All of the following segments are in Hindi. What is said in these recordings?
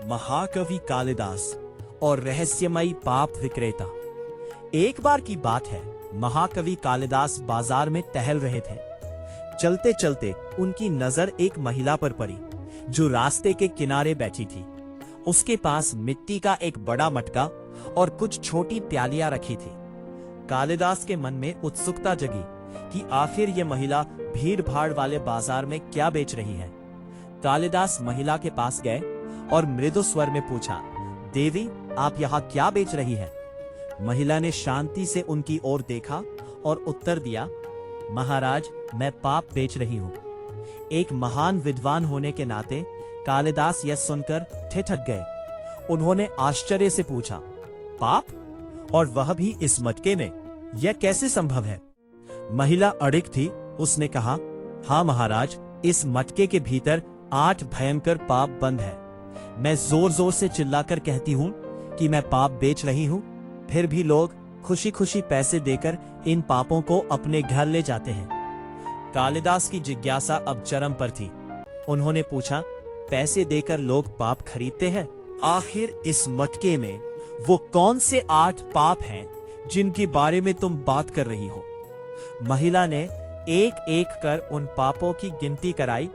महाकवि कालिदास और रहस्यमयी पाप विक्रेता। एक बार की बात है, महाकवि कालिदास बाजार में टहल रहे थे। चलते चलते उनकी नजर एक महिला पर पड़ी जो रास्ते के किनारे बैठी थी। उसके पास मिट्टी का एक बड़ा मटका और कुछ छोटी प्यालियां रखी थी। कालिदास के मन में उत्सुकता जगी कि आखिर ये महिला भीड़ भाड़ वाले बाजार में क्या बेच रही है। कालिदास महिला के पास गए और मृदु स्वर में पूछा, देवी, आप यहाँ क्या बेच रही है? महिला ने शांति से उनकी ओर देखा और उत्तर दिया, महाराज, मैं पाप बेच रही हूँ। एक महान विद्वान होने के नाते कालिदास यह सुनकर ठिठक गए। उन्होंने आश्चर्य से पूछा, पाप? और वह भी इस मटके में? यह कैसे संभव है? महिला अड़िग थी। उसने कहा, हाँ महाराज, इस मटके के भीतर 8 भयंकर पाप बंद है। मैं जोर जोर से चिल्लाकर कहती हूँ कि मैं पाप बेच रही हूँ, फिर भी लोग खुशी खुशी पैसे देकर इन पापों को अपने घर ले जाते हैं। कालिदास की जिज्ञासा अब चरम पर थी। उन्होंने पूछा, पैसे देकर लोग पाप खरीदते हैं? आखिर इस मटके में वो कौन से 8 पाप हैं जिनके बारे में तुम बात कर रही हो? महिला ने एक एक कर उन पापों की गिनती कराई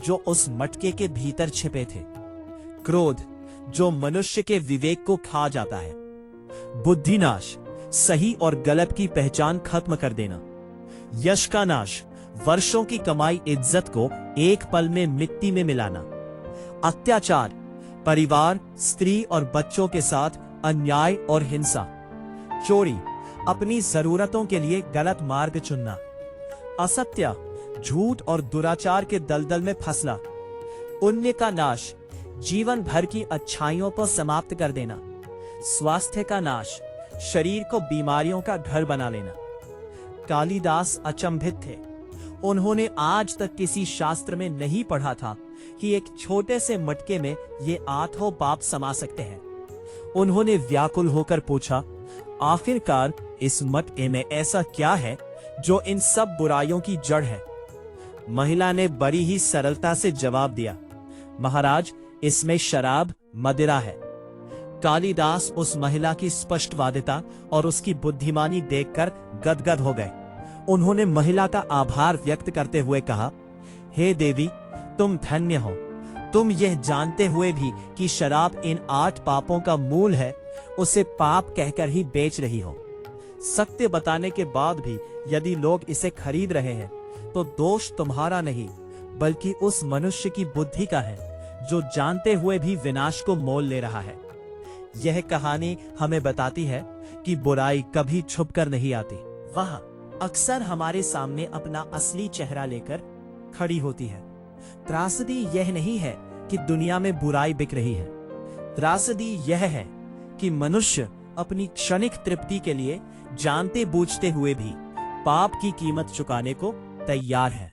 जो उस मटके के भीतर छिपे थे। क्रोध, जो मनुष्य के विवेक को खा जाता है। बुद्धिनाश, सही और गलत की पहचान खत्म कर देना। यश का नाश, वर्षों की कमाई इज्जत को एक पल में मिट्टी में मिलाना। अत्याचार, परिवार, स्त्री और बच्चों के साथ अन्याय और हिंसा। चोरी, अपनी जरूरतों के लिए गलत मार्ग चुनना। असत्य, झूठ और दुराचार के दलदल में फंसना। पुण्य का नाश, जीवन भर की अच्छाइयों को समाप्त कर देना। स्वास्थ्य का नाश, शरीर को बीमारियों का घर बना लेना। कालिदास अचंभित थे। उन्होंने आज तक किसी शास्त्र में नहीं पढ़ा था कि एक छोटे से मटके में ये 8 पाप समा सकते हैं। उन्होंने व्याकुल होकर पूछा, आखिरकार इस मटके में ऐसा क्या है जो इन सब बुराइयों की जड़ है? महिला ने बड़ी ही सरलता से जवाब दिया, महाराज, इसमें शराब, मदिरा है। कालिदास उस महिला की स्पष्टवादिता और उसकी बुद्धिमानी देखकर गदगद हो गए। उन्होंने महिला का आभार व्यक्त करते हुए कहा, हे देवी, तुम धन्य हो। तुम यह जानते हुए भी कि शराब इन 8 पापों का मूल है, उसे पाप कहकर ही बेच रही हो। सत्य बताने के बाद भी यदि लोग इसे खरीद रहे हैं तो दोष तुम्हारा नहीं बल्कि उस मनुष्य की बुद्धि का है जो जानते हुए भी विनाश को मोल ले रहा है। यह कहानी हमें बताती है कि बुराई कभी छुपकर नहीं आती, वह अक्सर हमारे सामने अपना असली चेहरा लेकर खड़ी होती है। त्रासदी यह नहीं है कि दुनिया में बुराई बिक रही है। त्रासदी यह है कि मनुष्य अपनी क्षणिक तृप्ति के लिए जानते बूझते हुए भी पाप की कीमत चुकाने को तैयार है।